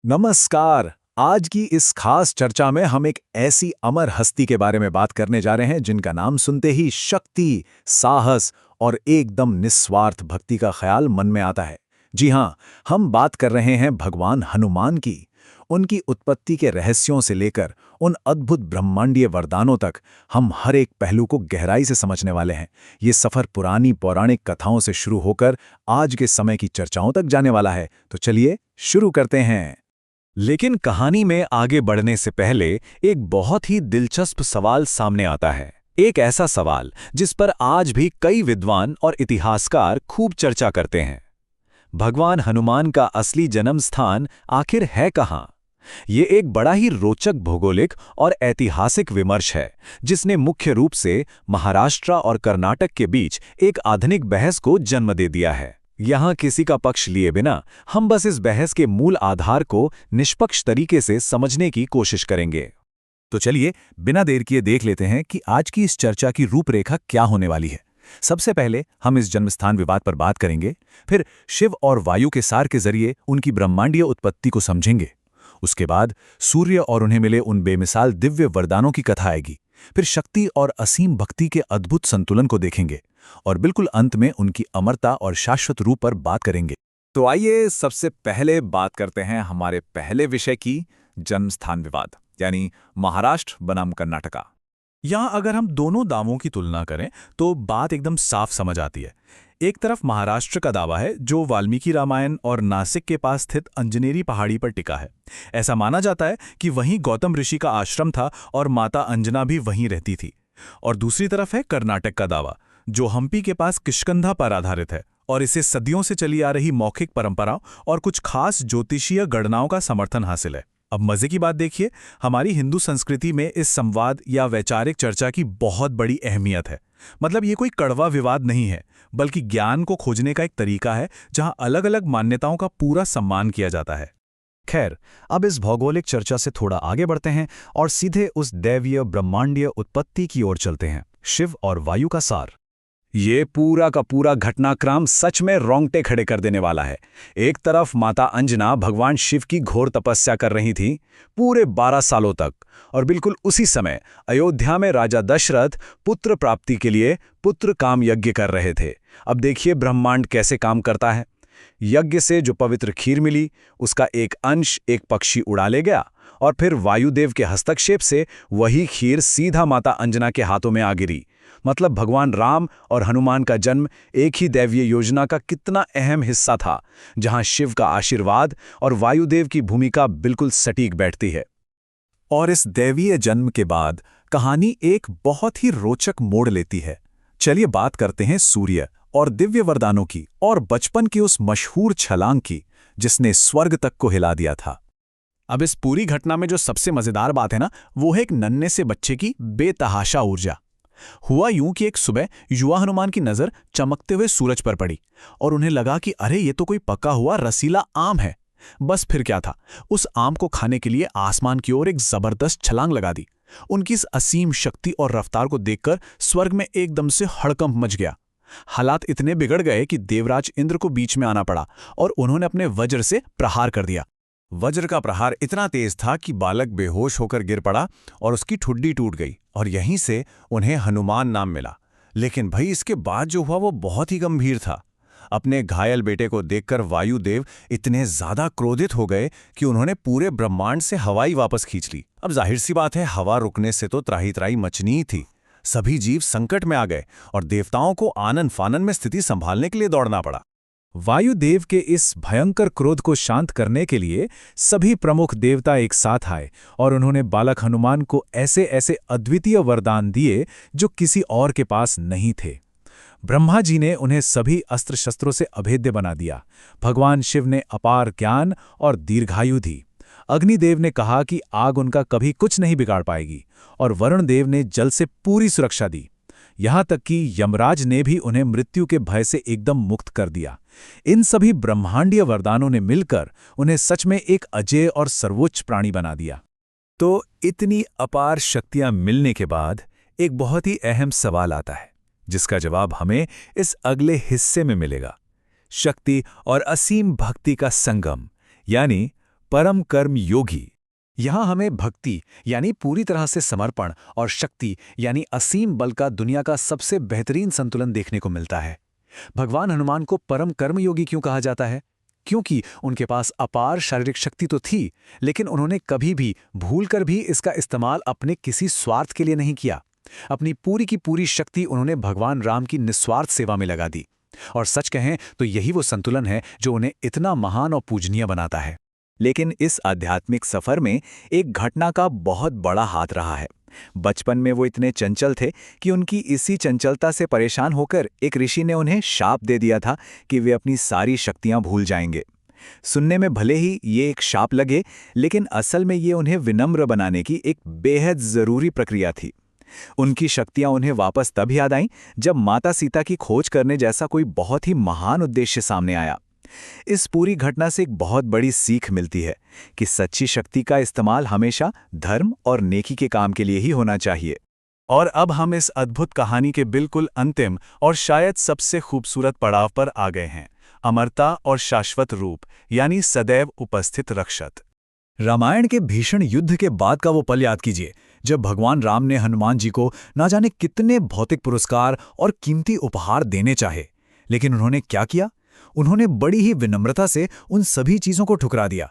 नमस्कार। आज की इस खास चर्चा में हम एक ऐसी अमर हस्ती के बारे में बात करने जा रहे हैं जिनका नाम सुनते ही शक्ति, साहस और एकदम निस्वार्थ भक्ति का ख्याल मन में आता है। जी हाँ, हम बात कर रहे हैं भगवान हनुमान की। उनकी उत्पत्ति के रहस्यों से लेकर उन अद्भुत ब्रह्मांडीय वरदानों तक हम हर एक पहलू को गहराई से समझने वाले हैं। ये सफर पुरानी पौराणिक कथाओं से शुरू होकर आज के समय की चर्चाओं तक जाने वाला है। तो चलिए शुरू करते हैं। लेकिन कहानी में आगे बढ़ने से पहले एक बहुत ही दिलचस्प सवाल सामने आता है। एक ऐसा सवाल जिस पर आज भी कई विद्वान और इतिहासकार खूब चर्चा करते हैं। भगवान हनुमान का असली जन्म स्थान आखिर है कहाँ? ये एक बड़ा ही रोचक भौगोलिक और ऐतिहासिक विमर्श है, जिसने मुख्य रूप से महाराष्ट्र और कर्नाटक के बीच एक आधुनिक बहस को जन्म दे दिया है। यहाँ किसी का पक्ष लिए बिना हम बस इस बहस के मूल आधार को निष्पक्ष तरीके से समझने की कोशिश करेंगे। तो चलिए बिना देर किए देख लेते हैं कि आज की इस चर्चा की रूपरेखा क्या होने वाली है। सबसे पहले हम इस जन्मस्थान विवाद पर बात करेंगे, फिर शिव और वायु के सार के जरिए उनकी ब्रह्मांडीय उत्पत्ति को समझेंगे। उसके बाद सूर्य और उन्हें मिले उन बेमिसाल दिव्य वरदानों की कथा आएगी। फिर शक्ति और असीम भक्ति के अद्भुत संतुलन को देखेंगे और बिल्कुल अंत में उनकी अमरता और शाश्वत रूप पर बात करेंगे। तो आइए सबसे पहले बात करते हैं हमारे पहले विषय की, जन्मस्थान विवाद, यानी महाराष्ट्र बनाम कर्नाटका। यहाँ अगर हम दोनों दावों की तुलना करें तो बात एकदम साफ समझ आती है। एक तरफ महाराष्ट्र का दावा है जो वाल्मीकि रामायण और नासिक के पास स्थित अंजनेरी पहाड़ी पर टिका है। ऐसा माना जाता है कि वहीं गौतम ऋषि का आश्रम था और माता अंजना भी वहीं रहती थी। और दूसरी तरफ है कर्नाटक का दावा, जो हम्पी के पास किष्किंधा पर आधारित है और इसे सदियों से चली आ रही मौखिक परंपराओं और कुछ खास ज्योतिषीय गणनाओं का समर्थन हासिल है। अब मजे की बात देखिए, हमारी हिंदू संस्कृति में इस संवाद या वैचारिक चर्चा की बहुत बड़ी अहमियत है। मतलब ये कोई कड़वा विवाद नहीं है, बल्कि ज्ञान को खोजने का एक तरीका है जहां अलग अलग मान्यताओं का पूरा सम्मान किया जाता है। खैर, अब इस भौगोलिक चर्चा से थोड़ा आगे बढ़ते हैं और सीधे उस दैवीय ब्रह्मांडीय उत्पत्ति की ओर चलते हैं, शिव और वायु का सार। ये पूरा का पूरा घटनाक्रम सच में रोंगटे खड़े कर देने वाला है। एक तरफ माता अंजना भगवान शिव की घोर तपस्या कर रही थी पूरे 12 सालों तक, और बिल्कुल उसी समय अयोध्या में राजा दशरथ पुत्र प्राप्ति के लिए पुत्र काम यज्ञ कर रहे थे। अब देखिए ब्रह्मांड कैसे काम करता है। यज्ञ से जो पवित्र खीर मिली, उसका एक अंश एक पक्षी उड़ा ले गया और फिर वायुदेव के हस्तक्षेप से वही खीर सीधा माता अंजना के हाथों में आ गिरी। मतलब भगवान राम और हनुमान का जन्म एक ही दैवीय योजना का कितना अहम हिस्सा था, जहां शिव का आशीर्वाद और वायुदेव की भूमिका बिल्कुल सटीक बैठती है। और इस दैवीय जन्म के बाद कहानी एक बहुत ही रोचक मोड़ लेती है। चलिए बात करते हैं सूर्य और दिव्य वरदानों की और बचपन की उस मशहूर छलांग की जिसने स्वर्ग तक को हिला दिया था। अब इस पूरी घटना में जो सबसे मजेदार बात है ना, वो है एक नन्हे से बच्चे की बेतहाशा ऊर्जा। हुआ यूं कि एक सुबह युवा हनुमान की नजर चमकते हुए सूरज पर पड़ी और उन्हें लगा कि अरे ये तो कोई पका हुआ रसीला आम है। बस फिर क्या था, उस आम को खाने के लिए आसमान की ओर एक जबरदस्त छलांग लगा दी। उनकी इस असीम शक्ति और रफ्तार को देखकर स्वर्ग में एकदम से हड़कंप मच गया। हालात इतने बिगड़ गए कि देवराज इंद्र को बीच में आना पड़ा और उन्होंने अपने वज्र से प्रहार कर दिया। वज्र का प्रहार इतना तेज था कि बालक बेहोश होकर गिर पड़ा और उसकी ठुड्डी टूट गई और यहीं से उन्हें हनुमान नाम मिला। लेकिन भाई इसके बाद जो हुआ वो बहुत ही गंभीर था। अपने घायल बेटे को देखकर वायुदेव इतने ज्यादा क्रोधित हो गए कि उन्होंने पूरे ब्रह्मांड से हवाई वापस खींच ली। अब जाहिर सी बात है, हवा रुकने से तो त्राही त्राही मचनी ही थी। सभी जीव संकट में आ गए और देवताओं को आनन फानन में स्थिति संभालने के लिए दौड़ना पड़ा। वायुदेव के इस भयंकर क्रोध को शांत करने के लिए सभी प्रमुख देवता एक साथ आए और उन्होंने बालक हनुमान को ऐसे ऐसे अद्वितीय वरदान दिए जो किसी और के पास नहीं थे। ब्रह्मा जी ने उन्हें सभी अस्त्र शस्त्रों से अभेद्य बना दिया। भगवान शिव ने अपार ज्ञान और दीर्घायु दी। अग्निदेव ने कहा कि आग उनका कभी कुछ नहीं बिगाड़ पाएगी और वरुण देव ने जल से पूरी सुरक्षा दी। यहाँ तक कि यमराज ने भी उन्हें मृत्यु के भय से एकदम मुक्त कर दिया। इन सभी ब्रह्मांडीय वरदानों ने मिलकर उन्हें सच में एक अजेय और सर्वोच्च प्राणी बना दिया। तो इतनी अपार शक्तियां मिलने के बाद एक बहुत ही अहम सवाल आता है, जिसका जवाब हमें इस अगले हिस्से में मिलेगा। शक्ति और असीम भक्ति का संगम, यानी परम कर्म योगी। यहाँ हमें भक्ति यानी पूरी तरह से समर्पण और शक्ति यानी असीम बल का दुनिया का सबसे बेहतरीन संतुलन देखने को मिलता है। भगवान हनुमान को परम कर्मयोगी क्यों कहा जाता है? क्योंकि उनके पास अपार शारीरिक शक्ति तो थी, लेकिन उन्होंने कभी भी भूलकर भी इसका इस्तेमाल अपने किसी स्वार्थ के लिए नहीं किया। अपनी पूरी की पूरी शक्ति उन्होंने भगवान राम की निस्वार्थ सेवा में लगा दी। और सच कहें तो यही वो संतुलन है जो उन्हें इतना महान और पूजनीय बनाता है। लेकिन इस आध्यात्मिक सफर में एक घटना का बहुत बड़ा हाथ रहा है। बचपन में वो इतने चंचल थे कि उनकी इसी चंचलता से परेशान होकर एक ऋषि ने उन्हें शाप दे दिया था कि वे अपनी सारी शक्तियां भूल जाएंगे। सुनने में भले ही ये एक शाप लगे, लेकिन असल में ये उन्हें विनम्र बनाने की एक बेहद जरूरी प्रक्रिया थी। उनकी शक्तियां उन्हें वापस तब याद आईं जब माता सीता की खोज करने जैसा कोई बहुत ही महान उद्देश्य सामने आया। इस पूरी घटना से एक बहुत बड़ी सीख मिलती है कि सच्ची शक्ति का इस्तेमाल हमेशा धर्म और नेकी के काम के लिए ही होना चाहिए। और अब हम इस अद्भुत कहानी के बिल्कुल अंतिम और शायद सबसे खूबसूरत पड़ाव पर आ गए हैं, अमरता और शाश्वत रूप यानी सदैव उपस्थित रक्षक। रामायण के भीषण युद्ध के बाद का वो पल याद कीजिए जब भगवान राम ने हनुमान जी को ना जाने कितने भौतिक पुरस्कार और कीमती उपहार देने चाहे, लेकिन उन्होंने क्या किया? उन्होंने बड़ी ही विनम्रता से उन सभी चीजों को ठुकरा दिया।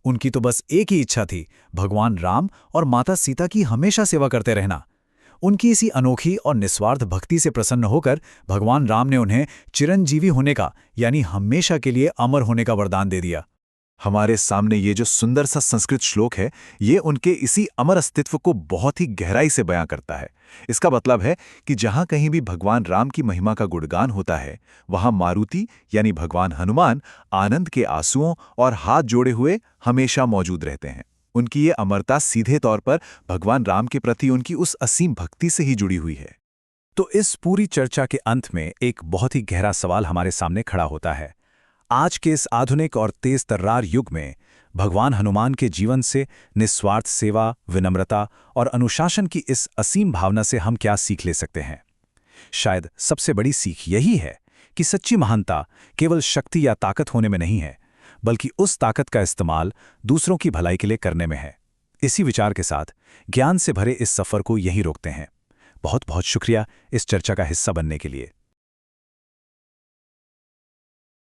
उनकी तो बस एक ही इच्छा थी, भगवान राम और माता सीता की हमेशा सेवा करते रहना। उनकी इसी अनोखी और निस्वार्थ भक्ति से प्रसन्न होकर भगवान राम ने उन्हें चिरंजीवी होने का यानी हमेशा के लिए अमर होने का वरदान दे दिया। हमारे सामने ये जो सुंदर सा संस्कृत श्लोक है, ये उनके इसी अमर अस्तित्व को बहुत ही गहराई से बयां करता है। इसका मतलब है कि जहां कहीं भी भगवान राम की महिमा का गुणगान होता है, वहां मारुति यानी भगवान हनुमान आनंद के आंसुओं और हाथ जोड़े हुए हमेशा मौजूद रहते हैं। उनकी ये अमरता सीधे तौर पर भगवान राम के प्रति उनकी उस असीम भक्ति से ही जुड़ी हुई है। तो इस पूरी चर्चा के अंत में एक बहुत ही गहरा सवाल हमारे सामने खड़ा होता है। आज के इस आधुनिक और तेज तर्रार युग में भगवान हनुमान के जीवन से निस्वार्थ सेवा, विनम्रता और अनुशासन की इस असीम भावना से हम क्या सीख ले सकते हैं? शायद सबसे बड़ी सीख यही है कि सच्ची महानता केवल शक्ति या ताकत होने में नहीं है, बल्कि उस ताकत का इस्तेमाल दूसरों की भलाई के लिए करने में है। इसी विचार के साथ ज्ञान से भरे इस सफर को यहीं रोकते हैं। बहुत बहुत शुक्रिया इस चर्चा का हिस्सा बनने के लिए।